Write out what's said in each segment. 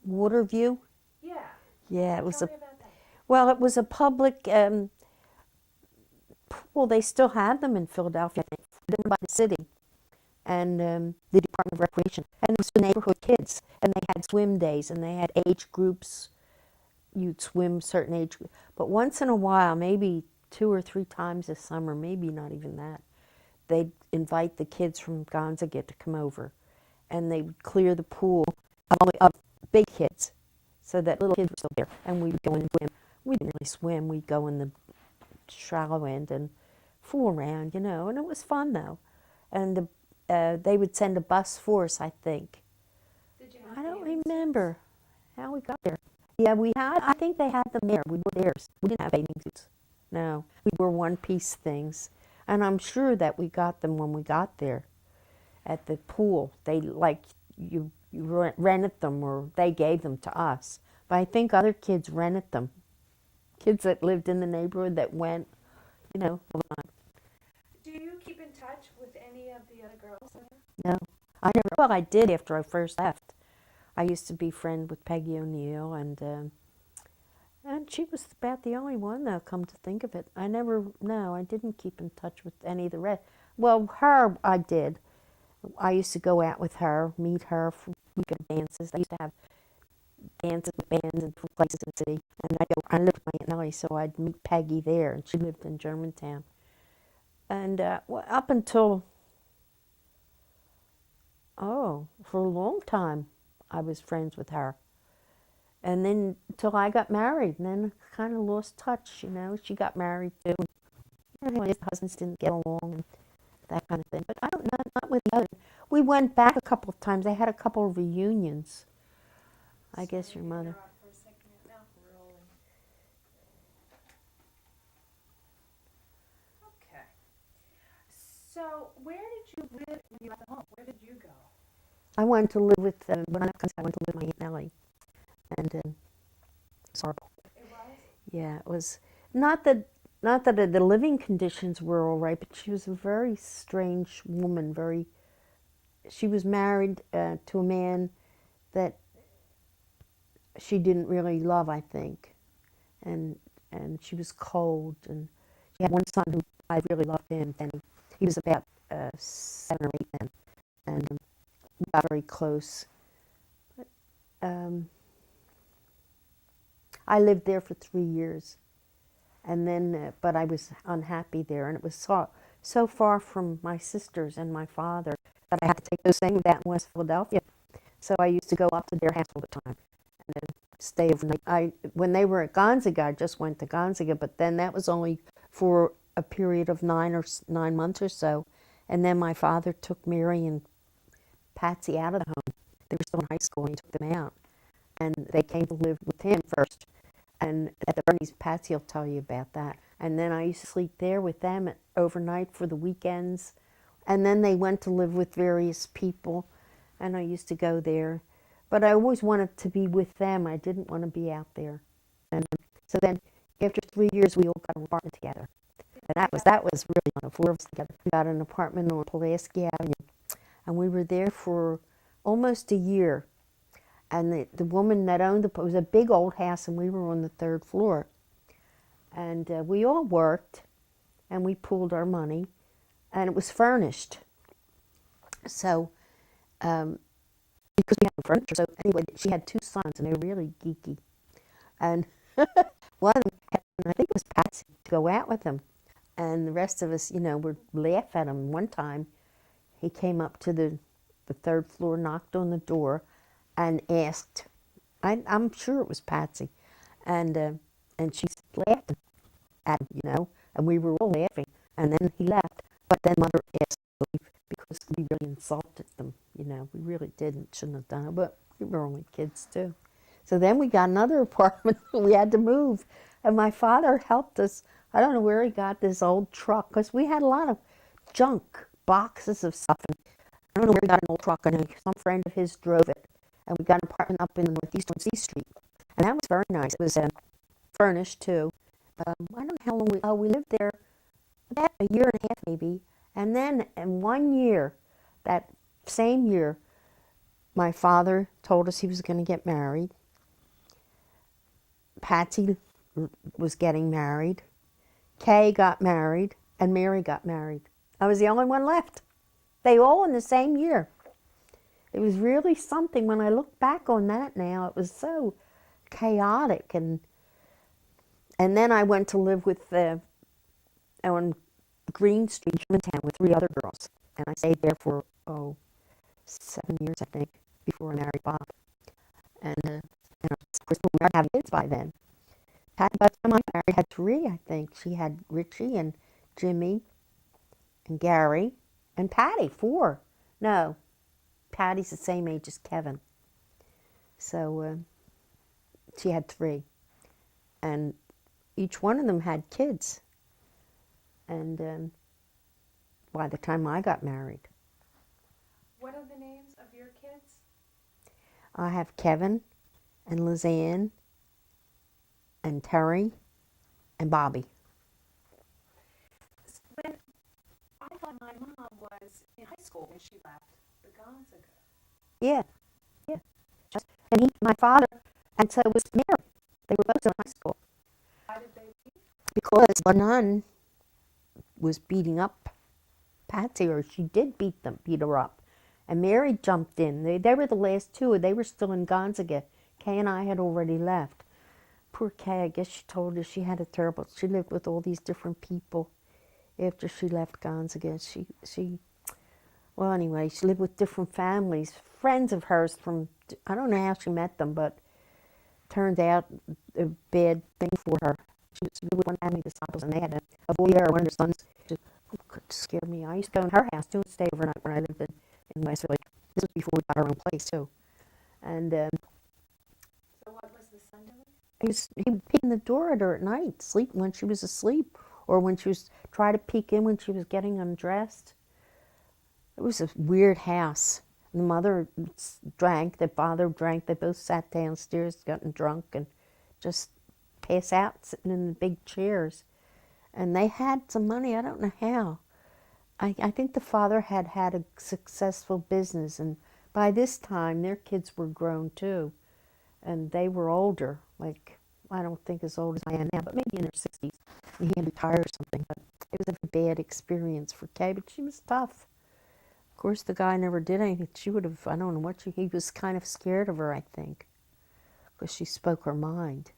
Water view? Yeah. Yeah, it was Tell a me about that. well, it was a public pool. They still have them in Philadelphia, I think, done by the city and the Department of Recreation. And it was for neighborhood kids. And they had swim days and they had age groups. You'd swim certain age groups. But once in a while, maybe 2 or 3 times a summer, maybe not even that, they'd invite the kids from Gonzaga to come over. And they would clear the pool of big kids so that little kids were still there. And we would go and swim. We didn't really swim. We'd go in the shallow end and fool around, and it was fun though. And they would send a bus for us, I think. Did you I have don't bathing suits? remember how we got there. Yeah, I think they had them there. We were theirs. We didn't have bathing suits. No, we wore one piece things. And I'm sure that we got them when we got there at the pool. They you rented them or they gave them to us. But I think other kids rented them. Kids that lived in the neighborhood that went, all the time. Do you keep in touch with any of the other girls there? No, I never. Well, I did after I first left. I used to be friends with Peggy O'Neill, and she was about the only one though. Come to think of it, I never. No, I didn't keep in touch with any of the rest. Well, her I did. I used to go out with her, meet her for weekend dances. I used to have dances with bands in different places in the city, and I lived with my Aunt Nelly, so I'd meet Peggy there, and she lived in Germantown. And well, up until for a long time, I was friends with her. And then until I got married, and then kind of lost touch. She got married too. Anyway, the husbands didn't get along and that kind of thing. But I don't not with the other. We went back a couple of times. They had a couple of reunions. I guess Sorry your to mother. interrupt for a second. No, rolling. Okay. So, where did you live when you left home? Where did you go? I went to live with when I went to live with my Aunt Nelly, and it's horrible. It was? Yeah, it was not that the living conditions were all right, but she was a very strange woman. She was married to a man that she didn't really love, I think, and she was cold. And she had one son who I really loved him. Then he was about 7 or 8 then, and we got very close. But, I lived there for 3 years, and then but I was unhappy there, and it was so far from my sisters and my father that I had to take those things down in West Philadelphia. So I used to go up to their house all the time and then stay overnight. When they were at Gonzaga, I just went to Gonzaga, but then that was only for a period of 9 months or so, and then my father took Mary and Patsy out of the home. They were still in high school, and he took them out, and they came to live with him first. And at the Bernie's, Patsy will tell you about that. And then I used to sleep there with them overnight for the weekends. And then they went to live with various people, and I used to go there. But I always wanted to be with them. I didn't want to be out there. And so then, after 3 years, we all got an apartment together. And that was really fun. 4 of us together. We got an apartment on Pulaski Avenue, and we were there for almost a year. And the woman that owned it was a big old house, and we were on the third floor. And we all worked, and we pooled our money, and it was furnished. So, because we had no furniture, so anyway, she had 2 sons, and they were really geeky. And one of them had, I think it was Patsy, to go out with him. And the rest of us, would laugh at him. One time, he came up to the third floor, knocked on the door, and asked, I'm sure it was Patsy, and she laughed at him, and we were all laughing. And then he left. But then Mother asked to leave because we really insulted them. We really didn't, shouldn't have done it, but we were only kids too. So then we got another apartment. We had to move, and my father helped us. I don't know where he got this old truck because we had a lot of junk, boxes of stuff. And I don't know where he got an old truck, and some friend of his drove it. And we got an apartment up in the northeast on C Street. And that was very nice. It was furnished too. I don't know how long we lived there, about a year and a half maybe. And then in one year, that same year, my father told us he was going to get married. Patsy was getting married. Kay got married, and Mary got married. I was the only one left. They all in the same year. It was really something. When I look back on that now, it was so chaotic. And then I went to live with on Green Street, Germantown, with 3 other girls. And I stayed there for, 7 years, I think, before I married Bob. And of course, we were having kids by then. By the time I married, had 3, I think. She had Richie and Jimmy and Gary and Patty, 4. No, Patty's the same age as Kevin. So she had 3. And each one of them had kids. And by the time I got married. What are the names of your kids? I have Kevin and Lizanne and Terry and Bobby. When I thought my mom was in high school when she left the Gonzaga. Yeah. And my father, and so was Mary. They were both in high school. Why did they leave? Because the nun was beating up Patsy, or she did beat her up. And Mary jumped in. They were the last 2. They were still in Gonzaga. Kay and I had already left. Poor Kay, I guess she told us she had a terrible, she lived with all these different people after she left Gonzaga. Well, anyway, she lived with different families, friends of hers from, I don't know how she met them, but turned out a bad thing for her. She was with one family disciples, and they had a boy there, one of their sons. It scared me. I used to go in her house too and stay overnight when I lived in Westerly. This was before we got our own place too. And So what was the son doing? he would peek in the door at her at night, sleep when she was asleep, or when she was try to peek in when she was getting undressed. It was a weird house. The mother drank, the father drank. They both sat downstairs, gotten drunk, and just pass out sitting in the big chairs. And they had some money. I don't know how. I think the father had a successful business, and by this time their kids were grown too, and they were older. Like, I don't think as old as I am now, but maybe in their 60s. And he had retired or something. But it was a bad experience for Kay, but she was tough. Of course, the guy never did anything. She would have, I don't know what he was kind of scared of her, I think, because she spoke her mind.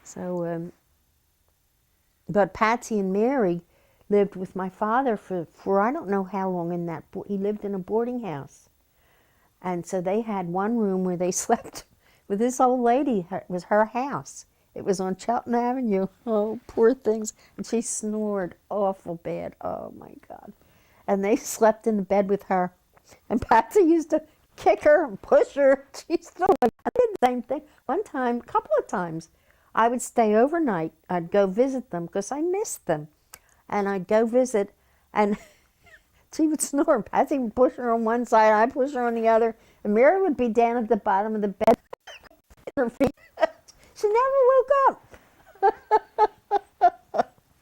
So, but Patsy and Mary lived with my father for I don't know how long in that, he lived in a boarding house. And so they had one room where they slept with this old lady. It was her house. It was on Cheltenham Avenue. Oh, poor things. And she snored awful bad. Oh, my God. And they slept in the bed with her. And Patsy used to kick her and push her. She still I did the same thing. One time, a couple of times, I would stay overnight. I'd go visit them because I missed them. And I'd go visit, and she would snore. And Patsy would push her on one side, I'd push her on the other. And Mary would be down at the bottom of the bed in her feet. She never woke up.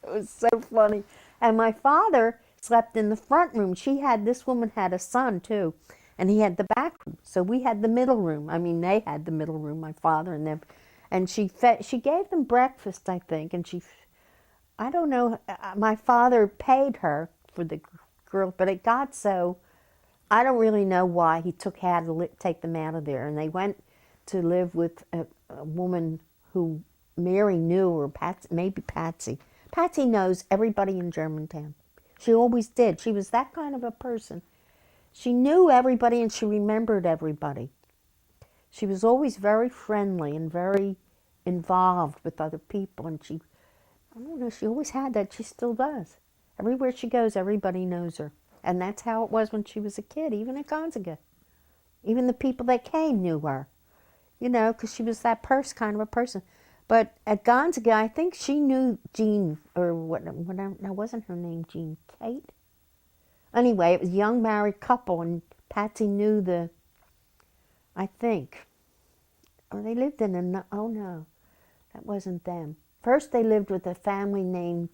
It was so funny. And my father slept in the front room. This woman had a son too, and he had the back room. So we had the middle room. I mean, they had the middle room, my father and them. And she gave them breakfast, I think, and I don't know, my father paid her for the girls, but it got so, I don't really know why he had to take them out of there. And they went to live with a woman who Mary knew, or maybe Patsy. Patsy knows everybody in Germantown. She always did. She was that kind of a person. She knew everybody and she remembered everybody. She was always very friendly and very involved with other people. And I don't know, she always had that. She still does. Everywhere she goes, everybody knows her. And that's how it was when she was a kid, even at Gonzaga. Even the people that came knew her, because she was that kind of a person. But at Gonzaga, I think she knew Jean, or now wasn't her name Jean? Kate? Anyway, it was a young married couple, and Patsy knew I think. Or they lived oh no, that wasn't them. First they lived with a family named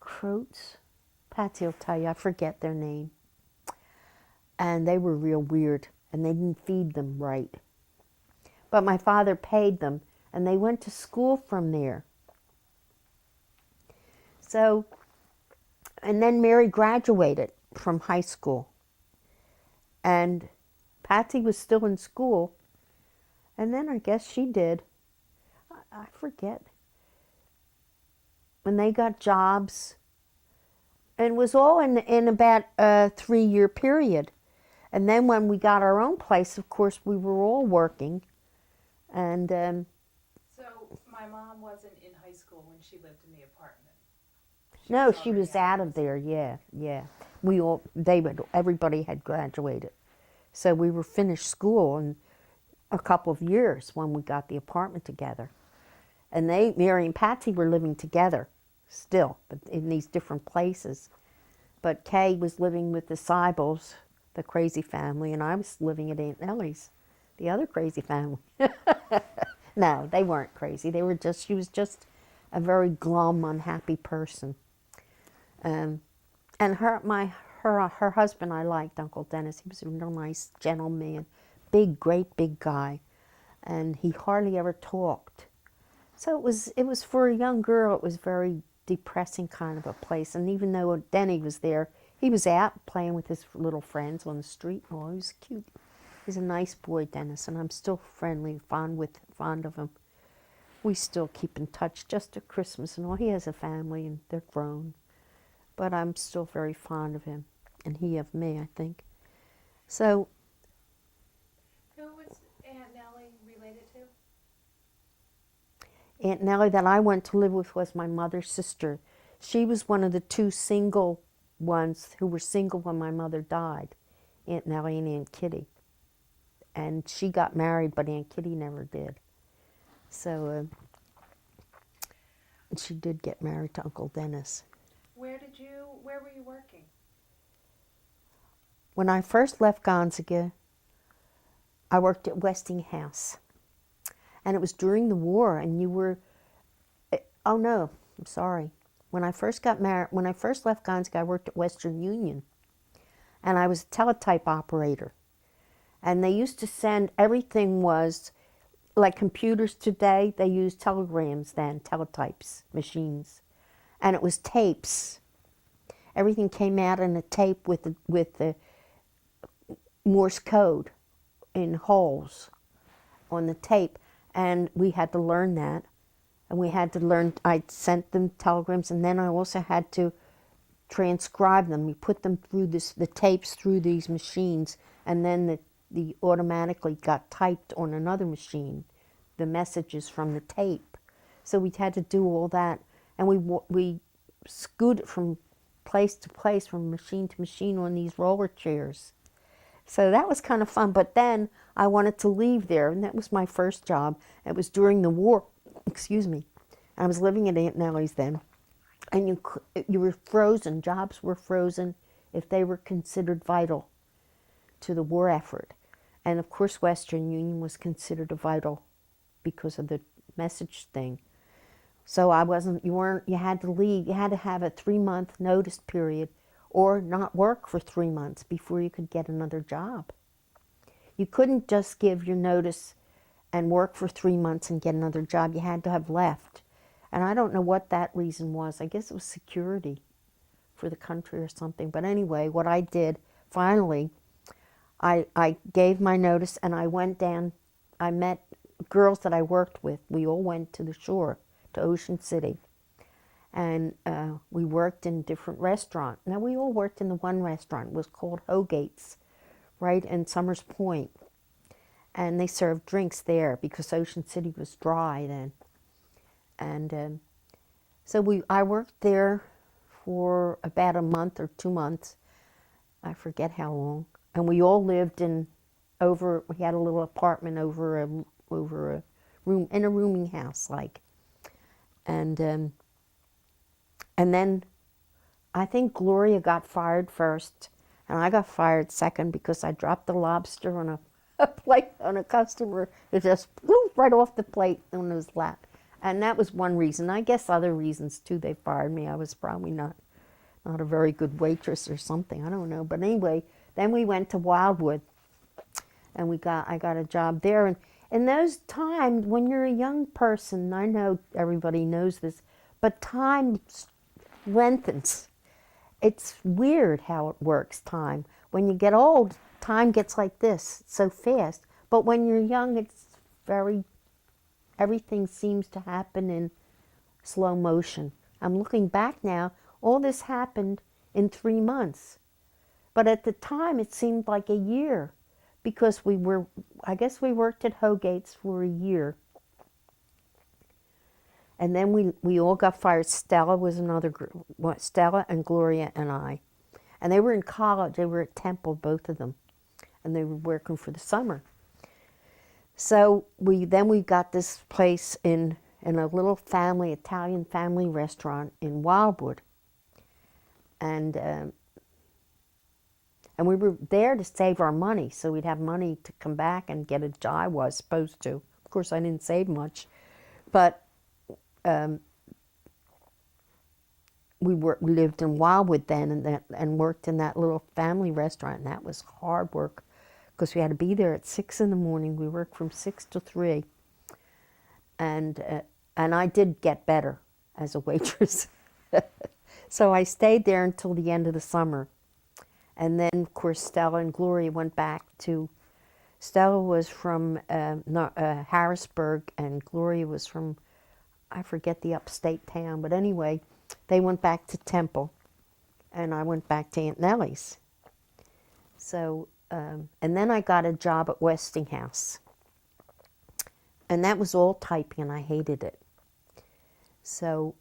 Croats. Patsy will tell you, I forget their name. And they were real weird. and they didn't feed them right. But my father paid them, and they went to school from there. So, and then Mary graduated from high school, and Patsy was still in school, and then I guess she did. I forget. When they got jobs, and it was all in about a 3-year period. And then when we got our own place, of course, we were all working. And So my mom wasn't in high school when she lived in the apartment. no, she already was out of there. Yeah, yeah. Everybody had graduated, so we were finished school in a couple of years when we got the apartment together. And Mary and Patsy were living together still, but in these different places. But Kay was living with the Seibels, the crazy family, and I was living at Aunt Nelly's, the other crazy family. No, they weren't crazy. She was just a very glum, unhappy person. And her husband I liked, Uncle Dennis. He was a real nice gentleman, great big guy, and he hardly ever talked. So it was for a young girl, it was very depressing kind of a place. And even though Denny was there, he was out playing with his little friends on the street. Oh, he was cute. He's a nice boy, Dennis, and I'm still friendly, fond of him. We still keep in touch just at Christmas and all. He has a family and they're grown, but I'm still very fond of him, and he of me, I think. So, Who was Aunt Nelly related to? Aunt Nellie that I went to live with was my mother's sister. She was one of the two single ones who were single when my mother died, Aunt Nellie and Aunt Kitty. And she got married, but Aunt Kitty never did. So she did get married to Uncle Dennis. Where were you working? When I first left Gonzaga, I worked at Westinghouse. And it was during the war, and oh no, I'm sorry. When I first left Gonzaga, I worked at Western Union, and I was a teletype operator. And they used to send, everything was, like computers today, they used telegrams then, teletypes, machines. And it was tapes. Everything came out in a tape with the Morse code in holes on the tape. And we had to learn that. And I sent them telegrams, and then I also had to transcribe them. We put them through the tapes through these machines, and then the automatically got typed on another machine, the messages from the tape. So we had to do all that, and we scooted from place to place, from machine to machine on these roller chairs. So that was kind of fun, but then I wanted to leave there, and that was my first job. It was during the war, excuse me. I was living at Aunt Nellie's then, and you were frozen, jobs were frozen if they were considered vital to the war effort. And of course Western Union was considered a vital because of the message thing. So you had to leave, you had to have a 3-month notice period or not work for 3 months before you could get another job. You couldn't just give your notice and work for 3 months and get another job. You had to have left. And I don't know what that reason was. I guess it was security for the country or something. But anyway, what I did, finally, I gave my notice and I went down. I met girls that I worked with. We all went to the shore, to Ocean City. And we worked in different restaurants. Now, we all worked in the one restaurant. It was called Hogate's, right in Summers Point. And they served drinks there because Ocean City was dry then. And so I worked there for about a month or 2 months. I forget how long. And we all lived we had a little apartment over a room, in a rooming house, like. And then I think Gloria got fired first, and I got fired second because I dropped the lobster on a plate on a customer. It just flew right off the plate on his lap. And that was one reason. I guess other reasons too, they fired me. I was probably not a very good waitress or something. I don't know. But anyway, then we went to Wildwood. and I got a job there. And in those times, when you're a young person, I know everybody knows this, but time lengthens. It's weird how it works, time. When you get old, time gets like this, so fast. But when you're young, it's everything seems to happen in slow motion. I'm looking back now, all this happened in 3 months. But at the time, it seemed like a year because I guess we worked at Hogate's for a year. And then we all got fired. Stella was another group, Stella and Gloria and I. And they were in college. They were at Temple, both of them. And they were working for the summer. So we got this place in a little Italian family restaurant in Wildwood. And we were there to save our money, so we'd have money to come back and get a job. I was supposed to. Of course, I didn't save much. But we lived in Wildwood then and worked in that little family restaurant, and that was hard work because we had to be there at 6 in the morning. We worked from 6 to 3. And I did get better as a waitress. So I stayed there until the end of the summer. And then, of course, Stella and Gloria went back to, Stella was from Harrisburg, and Gloria was from, I forget the upstate town, but anyway, they went back to Temple, and I went back to Aunt Nellie's. So, and then I got a job at Westinghouse. And that was all typing, and I hated it. So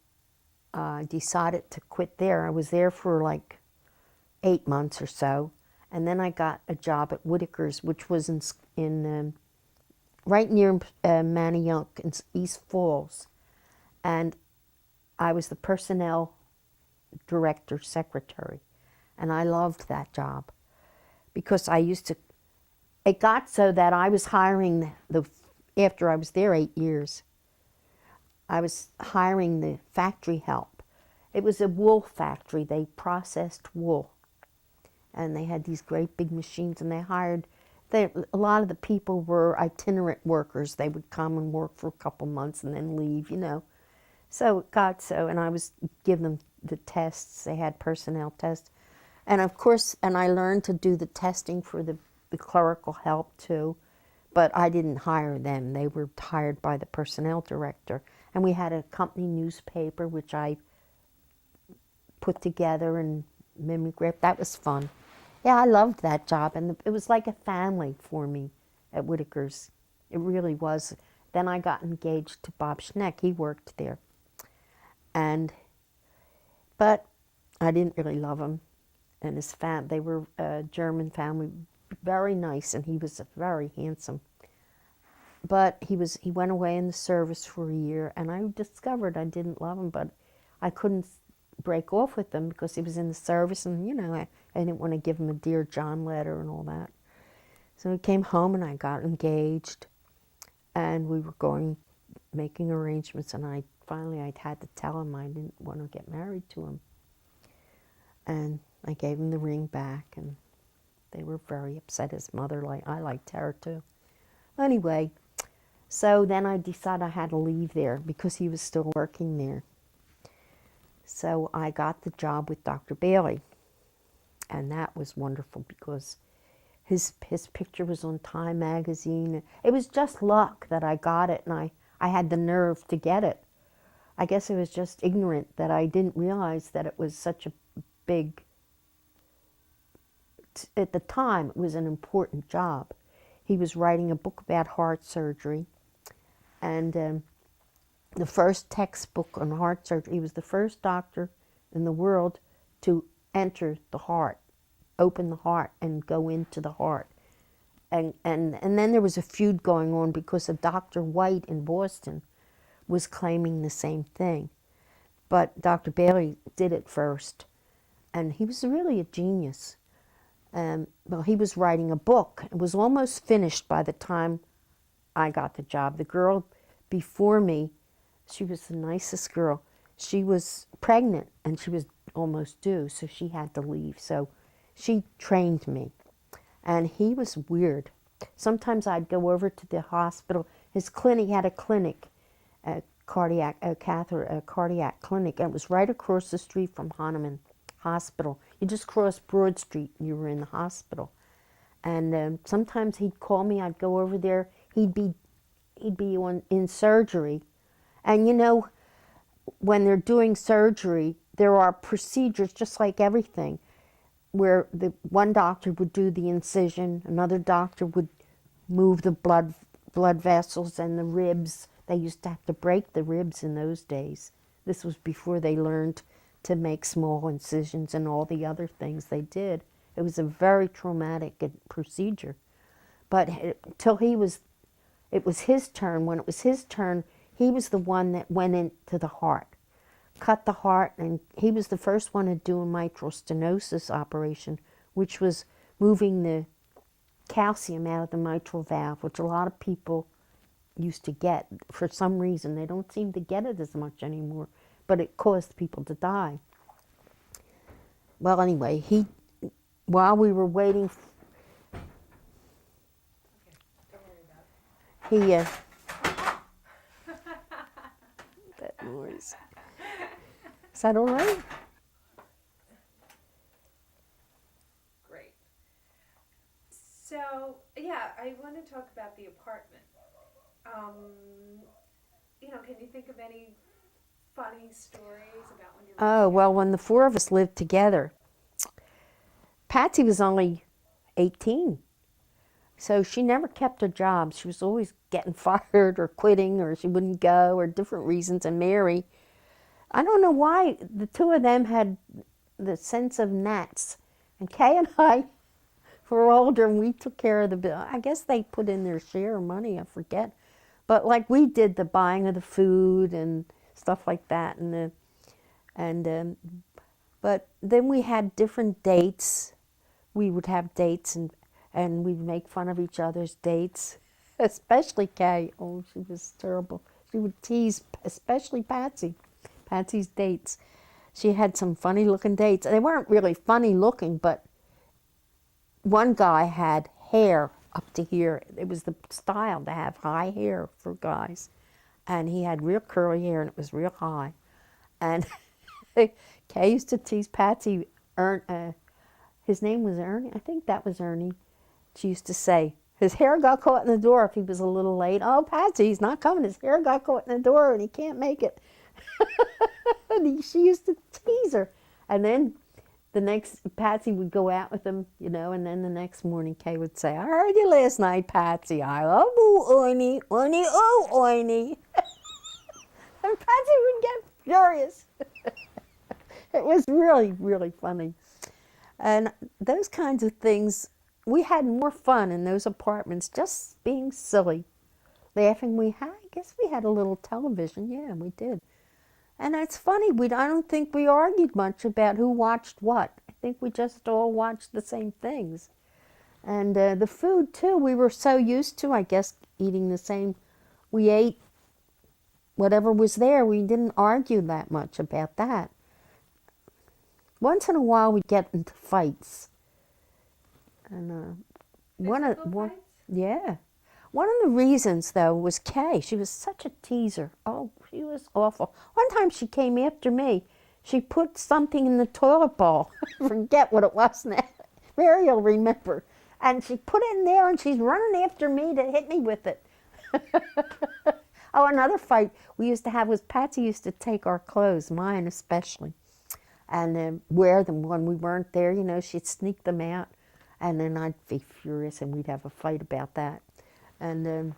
I decided to quit there. I was there for like 8 months or so, and then I got a job at Whitaker's, which was in right near Manayunk in East Falls, and I was the personnel director secretary, and I loved that job because it got so that I was hiring after I was there 8 years, I was hiring the factory help. It was a wool factory. They processed wool. And they had these great big machines, and a lot of the people were itinerant workers. They would come and work for a couple months and then leave, So it got so, and I was giving them the tests. They had personnel tests. And of course, and I learned to do the testing for the clerical help too, but I didn't hire them. They were hired by the personnel director. And we had a company newspaper, which I put together and mimeographed. That was fun. Yeah, I loved that job, and it was like a family for me at Whitaker's. It really was. Then I got engaged to Bob Schneck. He worked there. But I didn't really love him and his family. They were a German family, very nice, and he was very handsome. But he went away in the service for a year, and I discovered I didn't love him, but I couldn't break off with him because he was in the service, and I didn't want to give him a Dear John letter and all that. So he came home, and I got engaged, and we were making arrangements, and I had to tell him I didn't want to get married to him. And I gave him the ring back, and they were very upset. His mother, I liked her too. Anyway, so then I decided I had to leave there because he was still working there. So I got the job with Dr. Bailey, and that was wonderful because his picture was on Time magazine. It was just luck that I got it, and I had the nerve to get it. I guess I was just ignorant that I didn't realize that it was such a big, at the time, it was an important job. He was writing a book about heart surgery, and the first textbook on heart surgery. He was the first doctor in the world to enter the heart, open the heart, and go into the heart. And then there was a feud going on because of Dr. White in Boston was claiming the same thing. But Dr. Bailey did it first, and he was really a genius. Well, he was writing a book. It was almost finished by the time I got the job. The girl before me, she was the nicest girl. She was pregnant, and she was almost due, so she had to leave. So she trained me. And he was weird. Sometimes I'd go over to the hospital. His clinic had a clinic, a cardiac clinic. And it was right across the street from Hahnemann Hospital. You just crossed Broad Street and you were in the hospital. And sometimes he'd call me. I'd go over there. He'd be in surgery. And you know, when they're doing surgery, there are procedures just like everything, where the one doctor would do the incision, another doctor would move the blood vessels and the ribs. They used to have to break the ribs in those days. This was before they learned to make small incisions and all the other things they did. It was a very traumatic procedure. But till it was his turn. When it was his turn, he was the one that went into the heart, cut the heart, and he was the first one to do a mitral stenosis operation, which was moving the calcium out of the mitral valve, which a lot of people used to get. For some reason, they don't seem to get it as much anymore, but it caused people to die. Well, anyway, while we were waiting, Don't worry about it. That noise. Is that all right? Great. So, yeah, I want to talk about the apartment. Can you think of any funny stories about when you were Oh, well, when the four of us lived together, Patsy was only 18. So she never kept her job. She was always getting fired or quitting, or she wouldn't go, or different reasons. And Mary, I don't know why, the two of them had the sense of gnats. And Kay and I were older, and we took care of the bill. I guess they put in their share of money, I forget. But like we did the buying of the food and stuff like that. But then we had different dates. We would have dates, and we'd make fun of each other's dates, especially Kay. Oh, she was terrible. She would tease, especially Patsy's dates. She had some funny looking dates. They weren't really funny looking, but one guy had hair up to here. It was the style to have high hair for guys. And he had real curly hair, and it was real high. And Kay used to tease Patsy. His name was Ernie. I think that was Ernie. She used to say, his hair got caught in the door if he was a little late. Oh, Patsy, he's not coming. His hair got caught in the door, and he can't make it. She used to tease her. And then Patsy would go out with him, and then the next morning Kay would say, I heard you last night, Patsy. I love you, Ernie, oh, Ernie. And Patsy would get furious. It was really, really funny. And those kinds of things, we had more fun in those apartments, just being silly, laughing. I guess we had a little television. Yeah, we did. And it's funny, I don't think we argued much about who watched what. I think we just all watched the same things. And the food, too, we were so used to, I guess, eating the same. We ate whatever was there. We didn't argue that much about that. Once in a while, we'd get into fights. And fights? yeah. One of the reasons, though, was Kay. She was such a teaser. Oh, she was awful. One time she came after me. She put something in the toilet bowl. Forget what it was now. Mary will remember. And she put it in there, and she's running after me to hit me with it. Oh, another fight we used to have was Patsy used to take our clothes, mine especially, and wear them when we weren't there. She'd sneak them out, and then I'd be furious, and we'd have a fight about that. And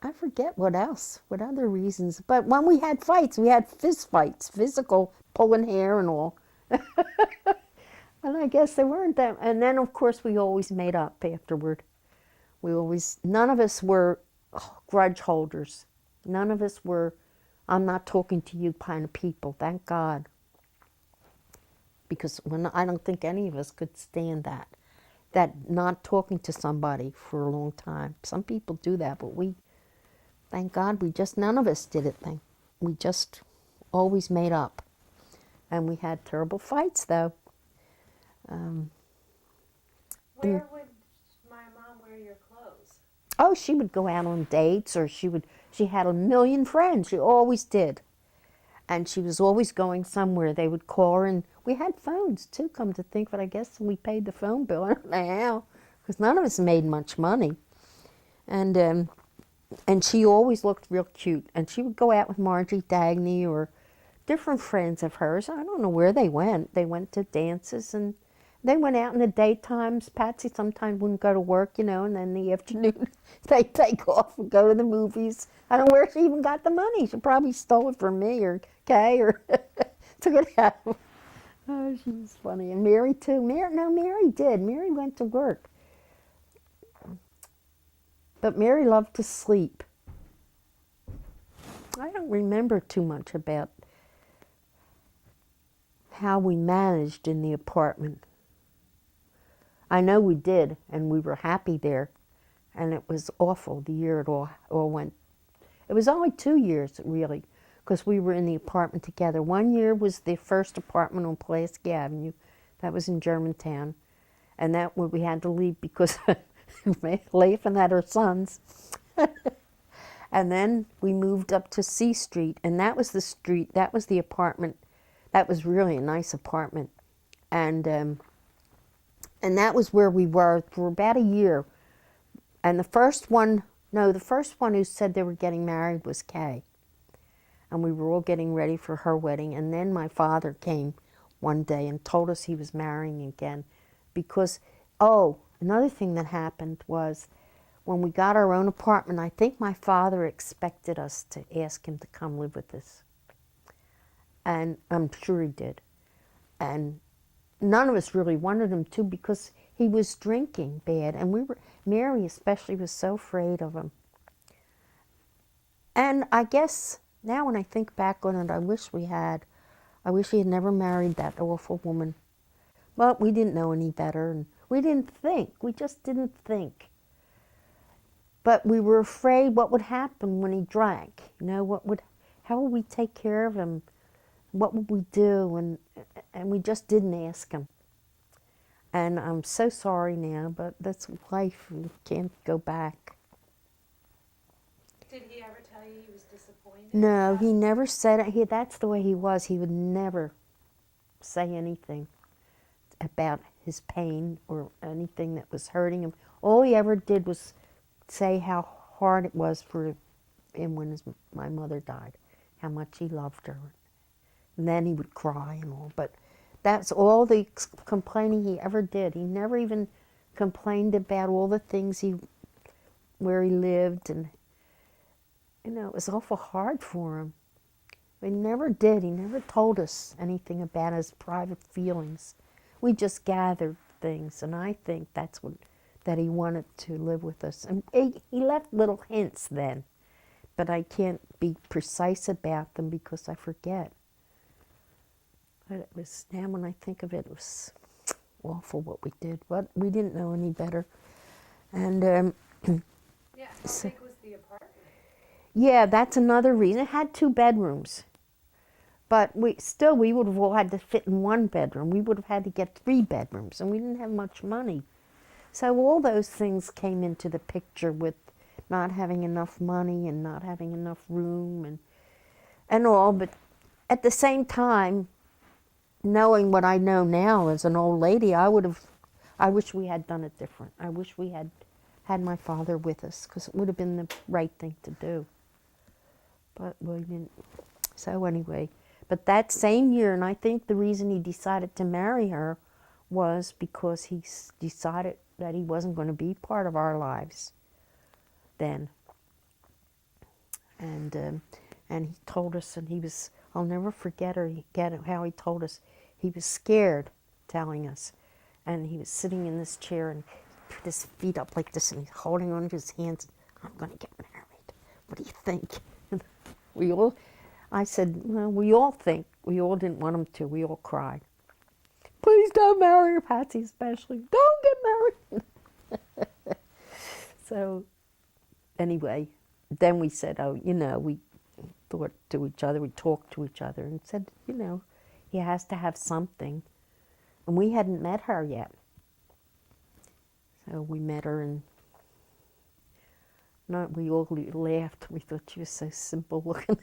I forget what other reasons. But when we had fights, we had fist fights, physical, pulling hair and all. And I guess there weren't that. And then, of course, we always made up afterward. None of us were grudge holders. None of us were, I'm not talking to you kind of people, thank God. Because I don't think any of us could stand that not talking to somebody for a long time. Some people do that, but thank God, none of us did it. We just always made up. And we had terrible fights, though. Where would my mom wear your Oh, she would go out on dates, or she had a million friends. She always did. And she was always going somewhere. They would call her, and we had phones too, come to think, but I guess we paid the phone bill. I don't know how, because none of us made much money. And she always looked real cute. And she would go out with Margie Dagney or different friends of hers. I don't know where they went. They went to dances, and they went out in the daytimes. Patsy sometimes wouldn't go to work, and then in the afternoon they'd take off and go to the movies. I don't know where she even got the money. She probably stole it from me or Kay or took it out. Oh, she was funny. And Mary too. Mary did. Mary went to work. But Mary loved to sleep. I don't remember too much about how we managed in the apartment. I know we did, and we were happy there, and it was awful the year it all went. It was only 2 years, really, because we were in the apartment together. 1 year was the first apartment on Pulaski Avenue. That was in Germantown, and that we had to leave because laughing at our sons. And then we moved up to C Street, and that was the apartment. That was really a nice apartment. And that was where we were for about a year. And the first one who said they were getting married was Kay. And we were all getting ready for her wedding. And then my father came one day and told us he was marrying again. Because, another thing that happened was when we got our own apartment, I think my father expected us to ask him to come live with us. And I'm sure he did. And none of us really wanted him to because he was drinking bad. And Mary especially was so afraid of him. And I guess now when I think back on it, I wish he had never married that awful woman. But we didn't know any better, and we didn't think. We just didn't think. But we were afraid what would happen when he drank. How would we take care of him? What would we do? And we just didn't ask him. And I'm so sorry now, but that's life. We can't go back. Did he ever tell you he was disappointed? No, he never said it. That's the way he was. He would never say anything about his pain or anything that was hurting him. All he ever did was say how hard it was for him when my mother died, how much he loved her. And then he would cry and all. But that's all the complaining he ever did. He never even complained about all the things where he lived. And, it was awful hard for him. He never did. He never told us anything about his private feelings. We just gathered things. And I think that he wanted to live with us. And he left little hints then. But I can't be precise about them because I forget. But it was, now when I think of it, it was awful what we did. But we didn't know any better. And yeah, how big was the apartment? Yeah, that's another reason. It had 2 bedrooms. But we would have all had to fit in 1 bedroom. We would have had to get 3 bedrooms, and we didn't have much money. So all those things came into the picture with not having enough money and not having enough room and all. But at the same time, knowing what I know now as an old lady, I wish we had done it different. I wish we had my father with us, because it would have been the right thing to do. But we didn't. So anyway, but that same year, and I think the reason he decided to marry her was because he decided that he wasn't going to be part of our lives then. And he told us, and I'll never forget how he told us. He was scared telling us. And he was sitting in this chair and he put his feet up like this and he's holding on to his hands. I'm going to get married. What do you think? I said, well, we all think. We all didn't want him to. We all cried. Please don't marry her, Patsy especially. Don't get married. So anyway, then we said, we thought to each other, we talked to each other and said, he has to have something. And we hadn't met her yet. So we met her, and No, we all laughed. We thought she was so simple looking.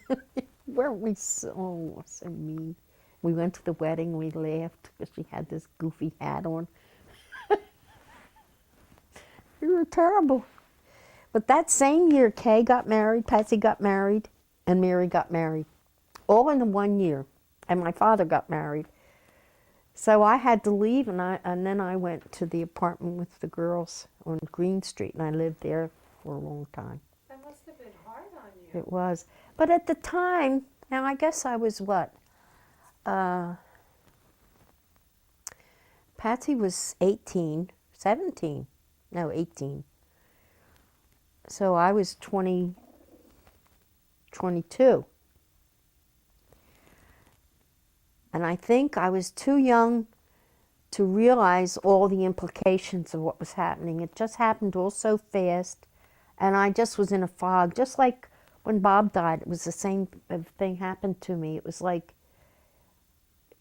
Weren't we so mean? We went to the wedding, we laughed because she had this goofy hat on. We were terrible. But that same year, Kay got married, Patsy got married, and Mary got married. All in the 1 year. And my father got married. So I had to leave, and then I went to the apartment with the girls on Green Street, and I lived there for a long time. That must have been hard on you. It was. But at the time, now I guess I was what? Patsy was 18, 17, no, 18. So I was 20, 22. And I think I was too young to realize all the implications of what was happening. It just happened all so fast, and I just was in a fog. Just like when Bob died, it was the same thing happened to me. It was like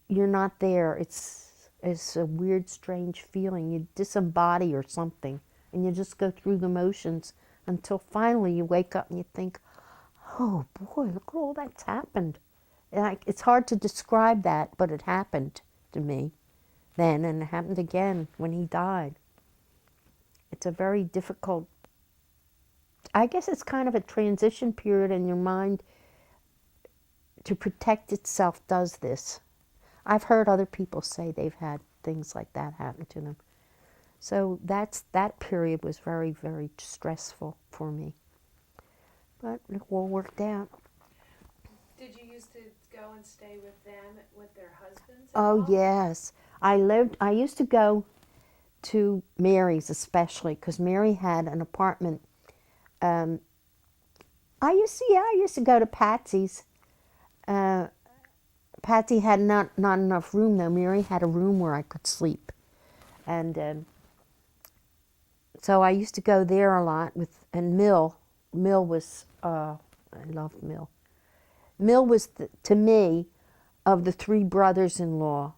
you're not there. It's a weird, strange feeling. You disembody or something, and you just go through the motions until finally you wake up and you think, oh boy, look at all that's happened. It's hard to describe that, but it happened to me then, and it happened again when he died. It's a very difficult, I guess it's kind of a transition period, and your mind, to protect itself, does this. I've heard other people say they've had things like that happen to them. So that period was very, very stressful for me. But it all worked out. Did you used to go and stay with them, with their husbands? Oh, yes. I used to go to Mary's especially, because Mary had an apartment. I used to go to Patsy's. Patsy had not enough room though. Mary had a room where I could sleep, and so I used to go there a lot with. And Mill was I loved Mill. Mill was to me, of the three brothers-in-law,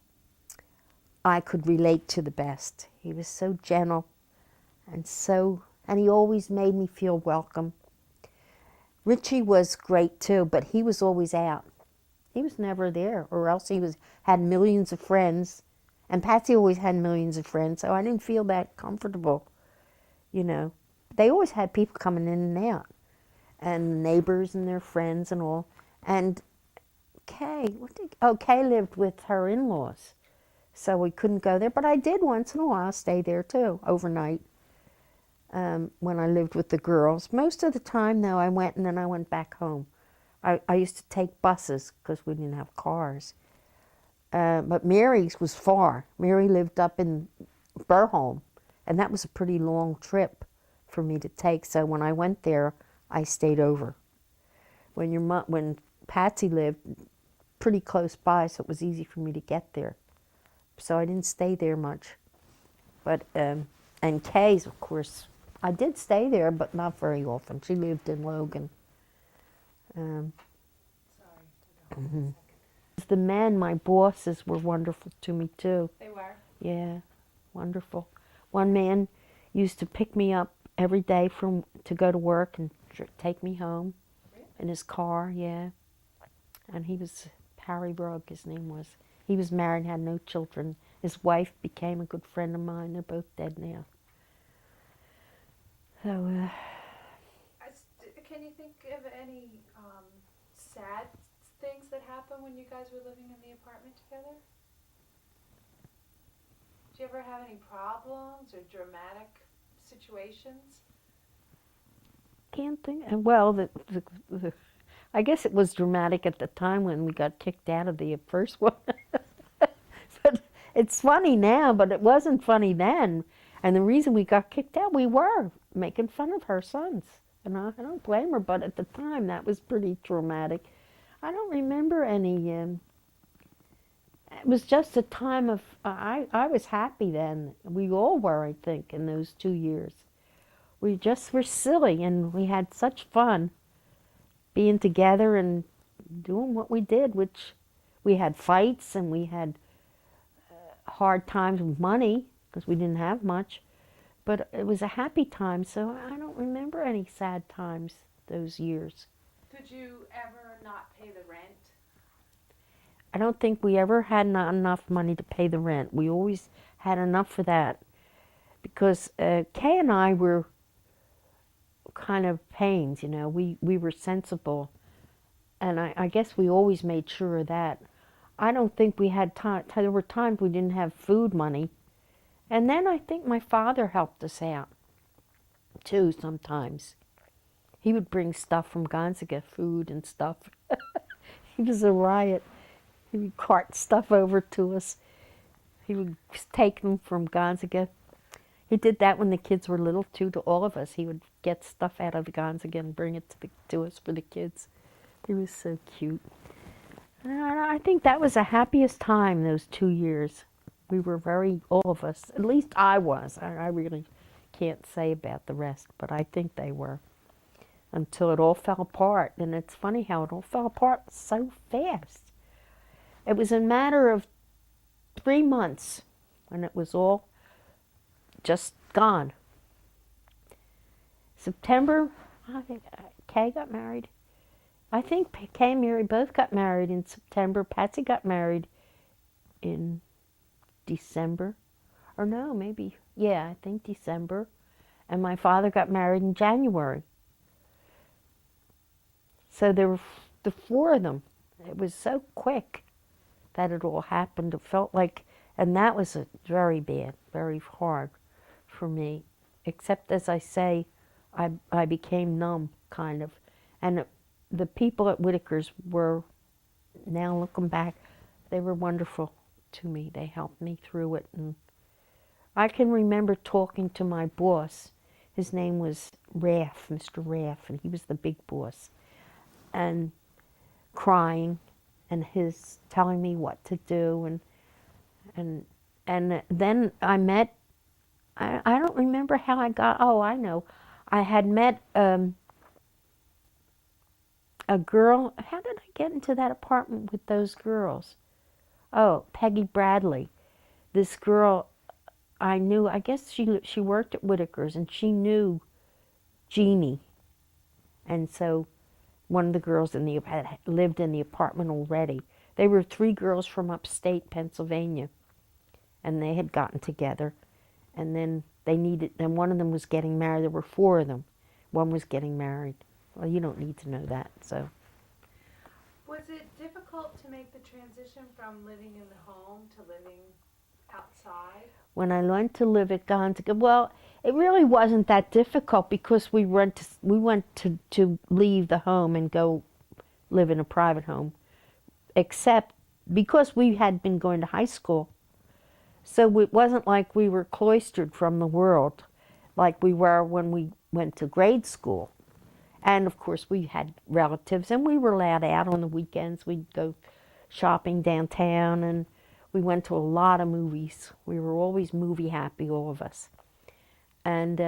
I could relate to the best. He was so gentle, and he always made me feel welcome. Richie was great too, but he was always out. He was never there, or else he had millions of friends, and Patsy always had millions of friends, so I didn't feel that comfortable, you know. They always had people coming in and out, and neighbors and their friends and all. And Kay, Kay lived with her in-laws, so we couldn't go there, but I did once in a while stay there too, overnight, when I lived with the girls. Most of the time, though, I went and then I went back home. I used to take buses because we didn't have cars. But Mary's was far. Mary lived up in Burholm, and that was a pretty long trip for me to take. So when I went there, I stayed over. When Patsy lived pretty close by, so it was easy for me to get there. So I didn't stay there much. But and Kay's, of course, I did stay there, but not very often. She lived in Logan. Sorry. Mm-hmm. The men, my bosses, were wonderful to me too. They were? Yeah, wonderful. One man used to pick me up every day to go to work and take me home. Really? In his car, yeah. And he was Harry Brugg, his name was. He was married, had no children. His wife became a good friend of mine. They're both dead now. So, can you think of any sad things that happened when you guys were living in the apartment together? Did you ever have any problems or dramatic situations? can't think. Well, I guess it was dramatic at the time when we got kicked out of the first one. But it's funny now, but it wasn't funny then. And the reason we got kicked out, we were making fun of her sons. And I don't blame her, but at the time that was pretty traumatic. I don't remember any. It was just a time of, I was happy then. We all were, I think, in those 2 years. We just were silly, and we had such fun being together and doing what we did, which we had fights and we had hard times with money because we didn't have much. But it was a happy time, so I don't remember any sad times those years. Did you ever not pay the rent? I don't think we ever had enough money to pay the rent. We always had enough for that because Kay and I were kind of pains, you know. We were sensible, and I guess we always made sure of that. I don't think we had time. There were times we didn't have food money, and then I think my father helped us out too sometimes. He would bring stuff from Gonzaga, food and stuff. He was a riot. He would cart stuff over to us. He would take them from Gonzaga. He did that when the kids were little too, to all of us. He would get stuff out of the Gonzaga and bring it to us for the kids. He was so cute. And I think that was the happiest time, those 2 years. We were all of us, at least I was. I really can't say about the rest, but I think they were. Until it all fell apart. And it's funny how it all fell apart so fast. It was a matter of 3 months when it was all just gone. September, I think Kay got married. I think Kay and Mary both got married in September. Patsy got married in December. Or no, maybe, yeah, I think December. And my father got married in January. So there were the 4 of them. It was so quick that it all happened. It felt like, and that was very bad, very hard for me. Except, as I say, I became numb, kind of. And the people at Whitaker's were, now looking back, they were wonderful to me. They helped me through it. And I can remember talking to my boss. His name was Raff, Mr. Raff, and he was the big boss. And crying, and his telling me what to do, and then I met. I don't remember how I got. Oh, I know, I had met a girl. How did I get into that apartment with those girls? Oh, Peggy Bradley. This girl I knew. I guess she worked at Whitaker's, and she knew Jeannie, and so. One of the girls had lived in the apartment already. They were 3 girls from upstate Pennsylvania, and they had gotten together. And then and one of them was getting married. There were 4 of them. One was getting married. Well, you don't need to know that. So, Was it difficult to make the transition from living in the home to living outside? when I learned to live at Gonzaga, well, it really wasn't that difficult because we went to leave the home and go live in a private home, except because we had been going to high school. So it wasn't like we were cloistered from the world like we were when we went to grade school. And of course we had relatives and we were allowed out on the weekends. We'd go shopping downtown and we went to a lot of movies. We were always movie happy, all of us. And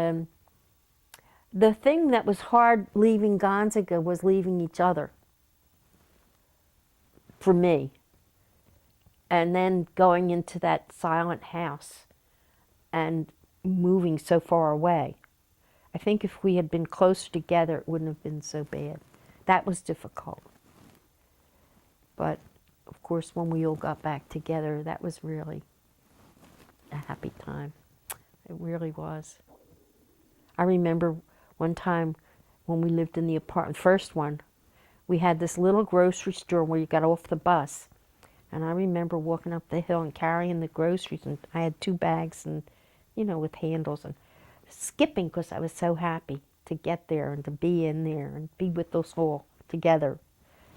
the thing that was hard leaving Gonzaga was leaving each other, for me. And then going into that silent house and moving so far away. I think if we had been closer together, it wouldn't have been so bad. That was difficult. But, of course, when we all got back together, that was really a happy time. It really was. I remember one time when we lived in the apartment, first one, we had this little grocery store where you got off the bus. And I remember walking up the hill and carrying the groceries, and I had 2 bags and, you know, with handles, and skipping because I was so happy to get there and to be in there and be with us all together.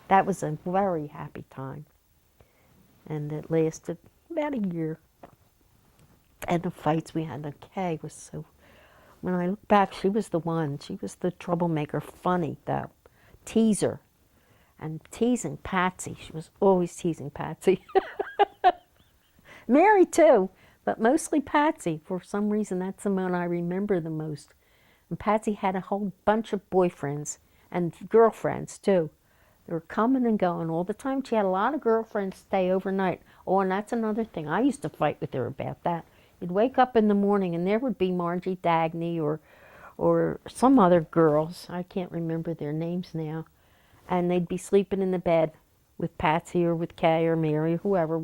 That was a very happy time. And it lasted about a year. And the fights we had, Kay was so, when I look back, she was the one. She was the troublemaker, funny though, teaser. And teasing Patsy. She was always teasing Patsy. Mary too, but mostly Patsy. For some reason, that's the one I remember the most. And Patsy had a whole bunch of boyfriends and girlfriends too. They were coming and going all the time. She had a lot of girlfriends stay overnight. Oh, and that's another thing. I used to fight with her about that. You'd wake up in the morning and there would be Margie Dagney or some other girls. I can't remember their names now. And they'd be sleeping in the bed with Patsy or with Kay or Mary or whoever.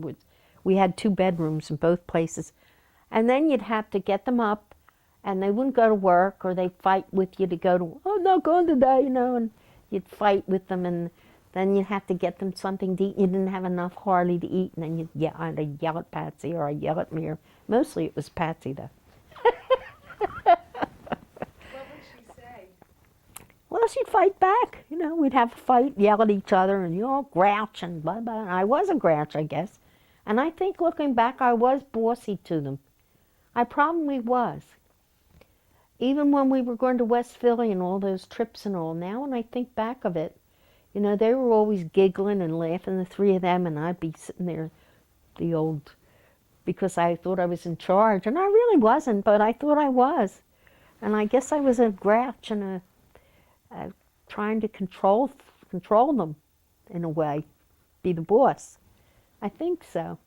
We had 2 bedrooms in both places. And then you'd have to get them up, and they wouldn't go to work, or they'd fight with you to go to, oh, I'm not going today, you know, and you'd fight with them, and then you'd have to get them something to eat. You didn't have enough hardly to eat, and then you'd either yell at Patsy or I'd yell at Mary. Mostly it was Patsy, though. What would she say? Well, she'd fight back. You know, we'd have a fight, yell at each other, and you all grouch and blah, blah. And I was a grouch, I guess. And I think looking back, I was bossy to them. I probably was. Even when we were going to West Philly and all those trips and all, now when I think back of it, you know, they were always giggling and laughing, the 3 of them, and I'd be sitting there, because I thought I was in charge. And I really wasn't, but I thought I was. And I guess I was a grouch and trying to control them in a way, be the boss. I think so.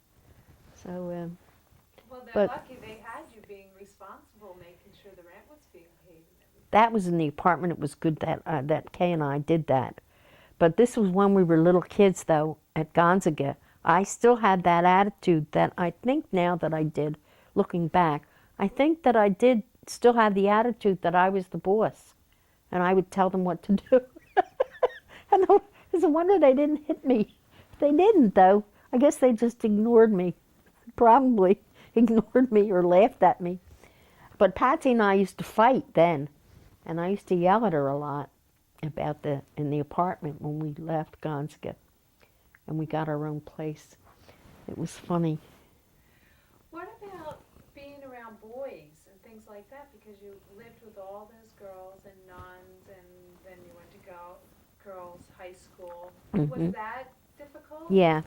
So, Well, they're but lucky they had you being responsible, making sure the rent was being paid and everything. that was in the apartment. It was good that Kay and I did that. But this was when we were little kids, though, at Gonzaga. I still had that attitude that I think now that I did, looking back, I think that I did still have the attitude that I was the boss, and I would tell them what to do. And it's a wonder they didn't hit me. They didn't, though. I guess they just ignored me. Probably ignored me or laughed at me. But Patsy and I used to fight then, and I used to yell at her a lot about in the apartment when we left Gonzaga and we got our own place. It was funny. What about being around boys and things like that? Because you lived with all those girls and nuns, and then you went to girls' high school. Was that difficult? Yeah.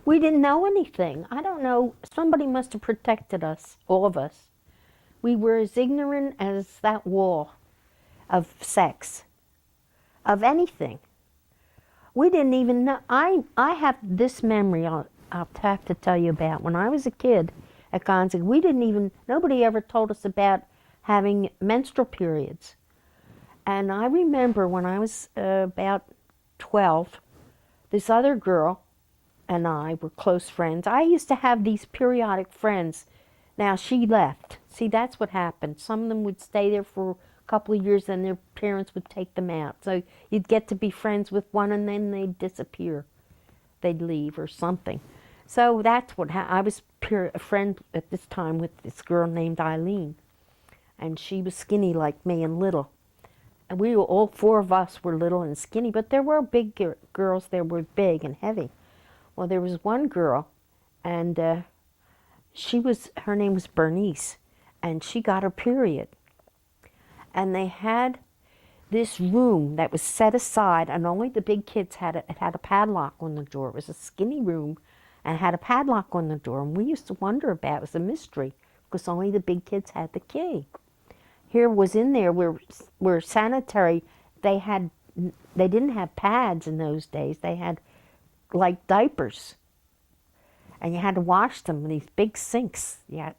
We didn't know anything. I don't know. Somebody must have protected us, all of us. We were as ignorant as that wall of sex, of anything. We didn't even know. I have this memory I'll have to tell you about. When I was a kid at Gonzaga, nobody ever told us about having menstrual periods. And I remember when I was about 12, this other girl and I were close friends. I used to have these periodic friends. Now, she left. See, that's what happened. Some of them would stay there for a couple of years, and their parents would take them out. So you'd get to be friends with one, and then they'd disappear. They'd leave or something. So that's what happened. I was a friend at this time with this girl named Eileen, and she was skinny like me and little. And we were, all 4 of us were little and skinny, but there were big girls there were big and heavy. Well, there was one girl, and her name was Bernice, and she got her period. And they had this room that was set aside, and only the big kids it had a padlock on the door. It was a skinny room, and it had a padlock on the door. And we used to wonder about it. It was a mystery, because only the big kids had the key. Here was in there where sanitary. They didn't have pads in those days. They had like diapers, and you had to wash them in these big sinks. Yeah,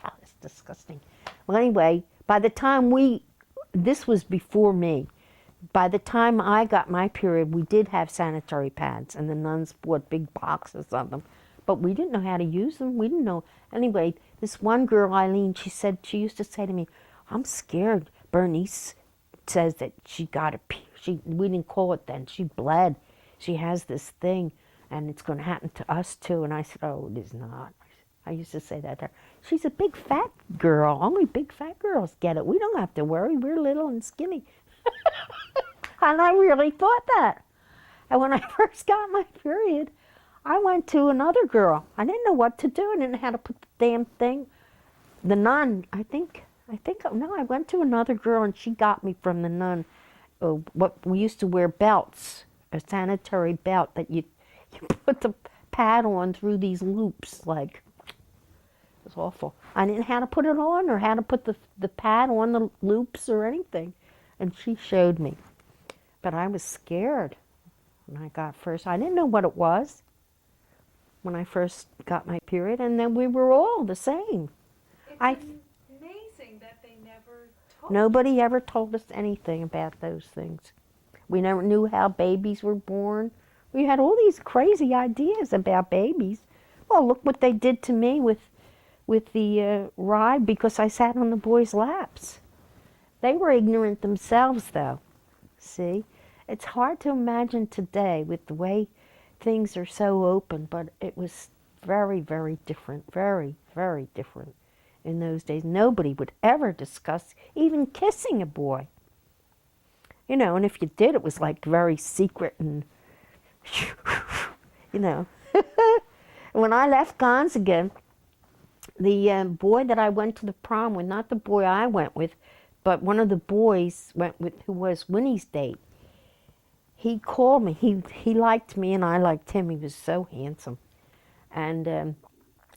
oh, it's disgusting. Well, anyway, by the time this was before me. By the time I got my period, we did have sanitary pads, and the nuns bought big boxes of them, but we didn't know how to use them. We didn't know. Anyway, this one girl, Eileen, she used to say to me, I'm scared. Bernice says that she got we didn't call it then. She bled. She has this thing, and it's going to happen to us too. And I said, oh, it is not. I used to say that to her. She's a big fat girl. Only big fat girls get it. We don't have to worry. We're little and skinny. And I really thought that. And when I first got my period, I went to another girl. I didn't know what to do. I didn't know how to put the damn thing. The nun, no, I went to another girl, and she got me from the nun. What we used to wear belts, a sanitary belt that you put the pad on through these loops. Like, it was awful. I didn't know how to put it on or how to put the pad on the loops or anything. And she showed me. But I was scared when I got first. I didn't know what it was when I first got my period, and then we were all the same. I amazing that they never told Nobody ever told us anything about those things. We never knew how babies were born. We had all these crazy ideas about babies. Well, look what they did to me with the ride because I sat on the boys' laps. They were ignorant themselves, though. See? It's hard to imagine today with the way things are so open, but it was very, very different. Very, very different in those days. Nobody would ever discuss even kissing a boy. You know, and if you did, it was like very secret and, you know. When I left Gonzaga, the boy that I went to the prom with, not the boy I went with, but one of the boys went with who was Winnie's date. He called me. He liked me and I liked him. He was so handsome. And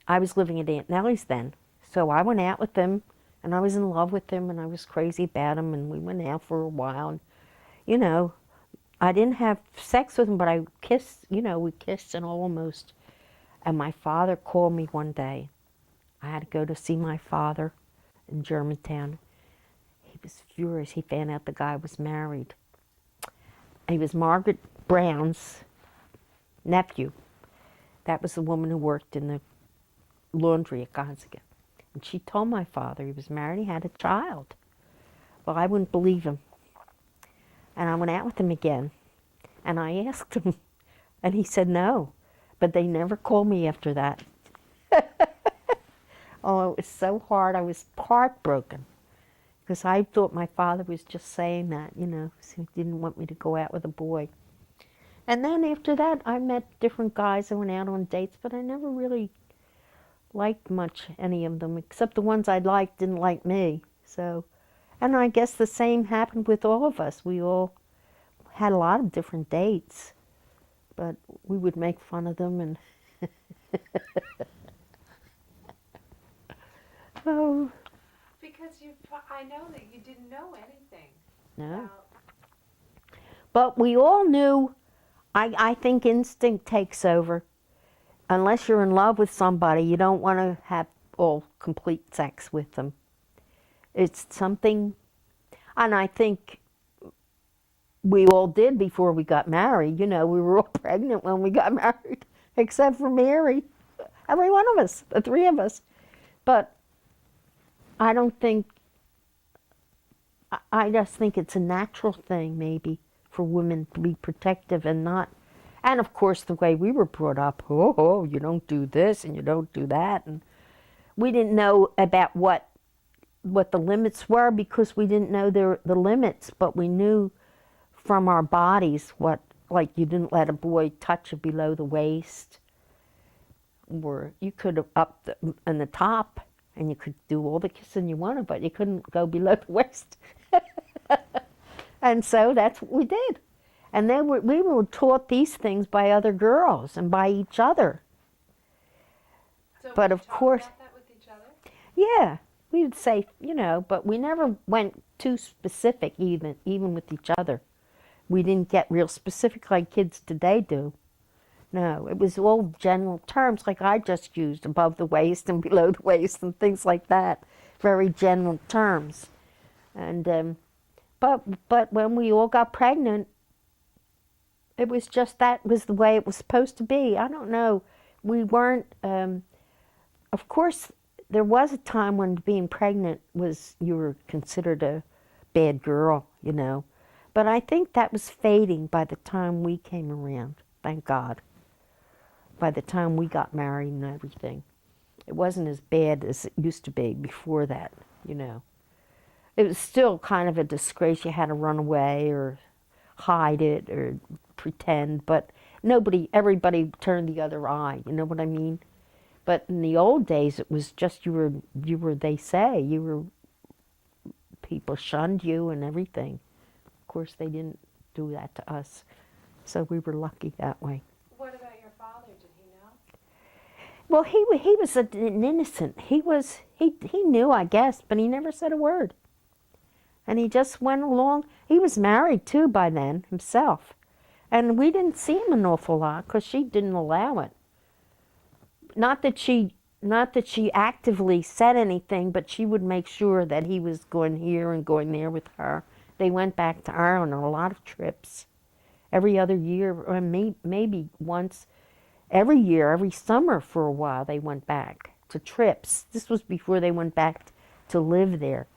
I was living at Aunt Nelly's then. So I went out with him and I was in love with him and I was crazy about him and we went out for a while. And, you know, I didn't have sex with him, but I kissed, you know, we kissed and almost. And my father called me one day. I had to go to see my father in Germantown. He was furious. He found out the guy was married. He was Margaret Brown's nephew. That was the woman who worked in the laundry at Gonzaga. And she told my father he was married, he had a child. Well, I wouldn't believe him. And I went out with him again. And I asked him, and he said no. But they never called me after that. Oh, it was so hard. I was heartbroken. Because I thought my father was just saying that, you know, so he didn't want me to go out with a boy. And then after that, I met different guys and went out on dates, but I never really liked much any of them, except the ones I liked didn't like me. So, and I guess the same happened with all of us. We all had a lot of different dates, but we would make fun of them and oh. because I know that you didn't know anything. No. About, But we all knew, I think instinct takes over. Unless you're in love with somebody, you don't want to have all complete sex with them. It's something, and I think we all did before we got married. You know, we were all pregnant when we got married, except for Mary. Every one of us, the three of us. But I don't think, I just think it's a natural thing maybe for women to be protective and not, and of course the way we were brought up, oh, you don't do this and you don't do that. And we didn't know about what the limits were because we didn't know the limits, but we knew from our bodies what, like you didn't let a boy touch you below the waist, or you could have up in the top and you could do all the kissing you wanted, but you couldn't go below the waist. And so that's what we did. And then we were taught these things by other girls and by each other. so But would you of talk course, about that with each other? yeah, we would say, you know, but we never went too specific even with each other. We didn't get real specific like kids today do. No, it was all general terms like I just used, above the waist and below the waist and things like that. Very general terms. And but when we all got pregnant, it was just that was the way it was supposed to be. I don't know. We weren't, of course, there was a time when being pregnant was, you were considered a bad girl, you know. But I think that was fading by the time we came around, thank God. By the time we got married and everything. It wasn't as bad as it used to be before that, you know. It was still kind of a disgrace. You had to run away or hide it or pretend, but everybody turned the other eye, you know what I mean? But in the old days, it was just people shunned you and everything. Of course, they didn't do that to us, so we were lucky that way. What about your father? Did he know? Well, he was an innocent. He knew, I guess, but he never said a word. And he just went along. He was married too by then himself, and we didn't see him an awful lot because she didn't allow it. Not that she not that she actively said anything, but she would make sure that he was going here and going there with her. They went back to Ireland on a lot of trips. Every other year, or maybe once every year, every summer for a while, they went back to trips. This was before they went back to live there.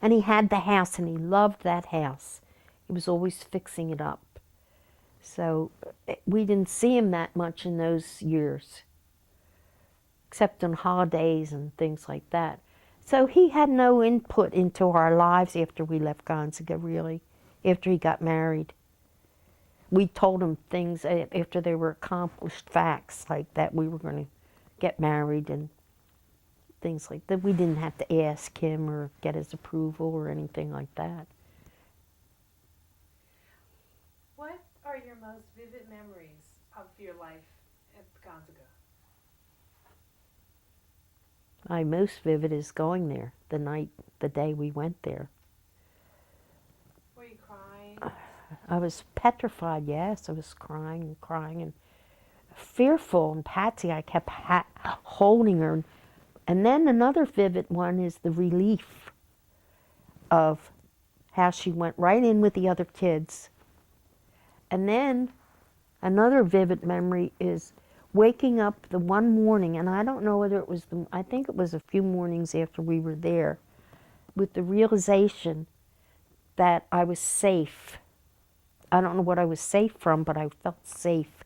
And he had the house, and he loved that house. He was always fixing it up. So we didn't see him that much in those years, except on holidays and things like that. So he had no input into our lives after we left Gonzaga, really, after he got married. We told him things after they were accomplished facts, like that we were going to get married and things like that. We didn't have to ask him or get his approval or anything like that. What are your most vivid memories of your life at Gonzaga? My most vivid is going there, the day we went there. Were you crying? I was petrified, yes. I was crying and fearful. And Patsy, I kept holding her. And then another vivid one is the relief of how she went right in with the other kids. And then another vivid memory is waking up the one morning, and I don't know whether it was I think it was a few mornings after we were there, with the realization that I was safe. I don't know what I was safe from, but I felt safe.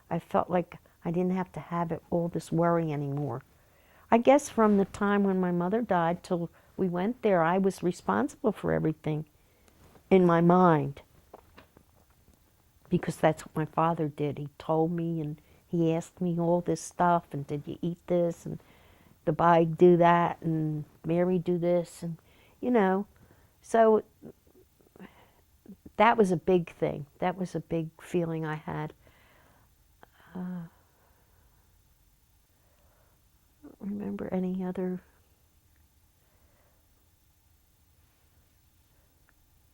I felt like I didn't have to have all this worry anymore. I guess from the time when my mother died till we went there, I was responsible for everything in my mind, because that's what my father did. He told me and he asked me all this stuff, and did you eat this, and the bike do that, and Mary do this, and so that was a big thing. That was a big feeling I had. I don't remember any other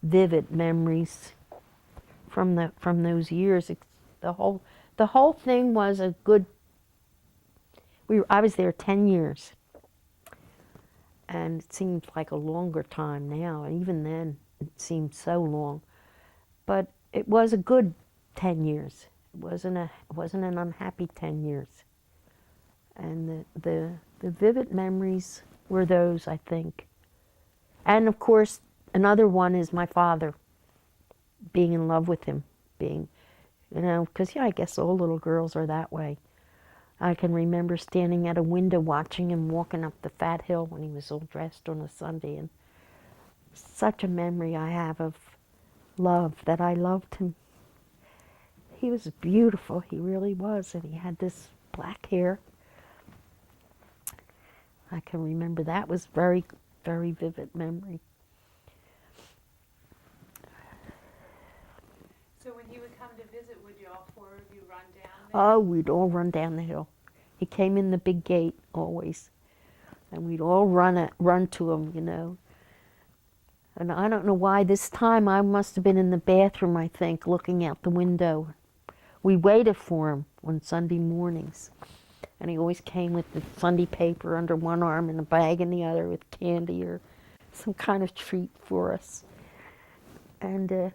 vivid memories from those years. The whole thing was a good. I was there 10 years, and it seems like a longer time now. And even then, it seemed so long. But it was a good 10 years. It wasn't an unhappy 10 years. And the vivid memories were those, I think. And of course, another one is my father, being in love with him, because I guess all little girls are that way. I can remember standing at a window watching him walking up the fat hill when he was all dressed on a Sunday, and such a memory I have of love, that I loved him. He was beautiful, he really was, and he had this black hair. I can remember that was very, very vivid memory. So when he would come to visit, would you all four of you run down there? Oh, we'd all run down the hill. He came in the big gate always, and we'd all run to him, And I don't know why this time I must have been in the bathroom, I think, looking out the window. We waited for him on Sunday mornings, and he always came with the Sunday paper under one arm and a bag in the other with candy or some kind of treat for us. And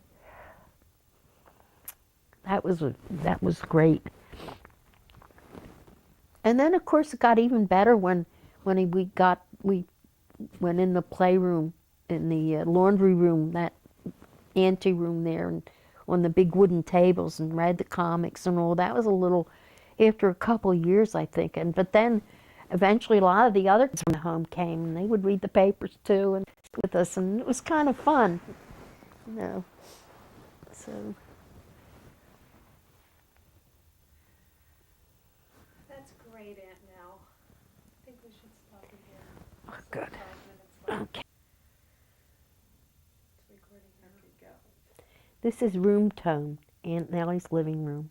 that was great. And then, of course, it got even better when we went in the playroom, in the laundry room, that ante room there, and on the big wooden tables, and read the comics and all. That was a little, after a couple of years, I think. But then, eventually, a lot of the other kids from the home came, and they would read the papers too, and with us, and it was kind of fun, So. That's great, Aunt Nell. I think we should stop it here. Oh, good. 5 minutes left. Okay. It's recording. There we go. This is room tone, Aunt Nellie's living room.